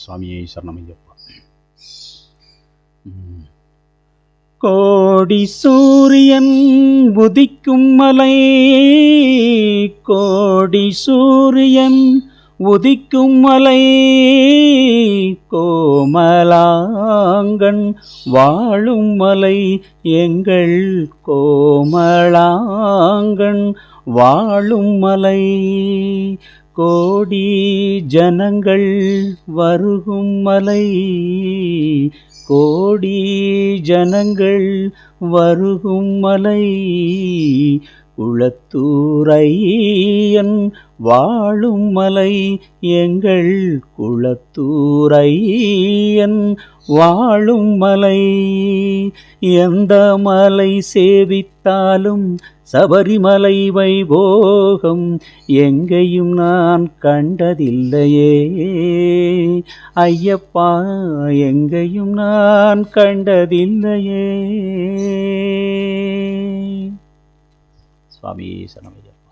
சுவாமியே சரணமையப்பா. கோடி சூரியன் உதிக்கும் மலை, கோடி சூரியன் உதிக்கும் மலை, கோமலாங்கன் வாழும் மலை, எங்கள் கோமலாங்கன் வாழும் மலை. கோடி ஜனங்கள் வருகும் மலை, கோடி ஜனங்கள் வருகும் மலை, குளத்தூரையன் வாழும் மலை, எங்கள் குளத்தூரையன் வாழும் மலை. எந்த மலை சேவித்தாலும் சபரிமலை வைபோகம் எங்கேயும் நான் கண்டதில்லையே ஐயப்பா, எங்கேயும் நான் கண்டதில்லையே. சுவாமியே சரணமையப்பா.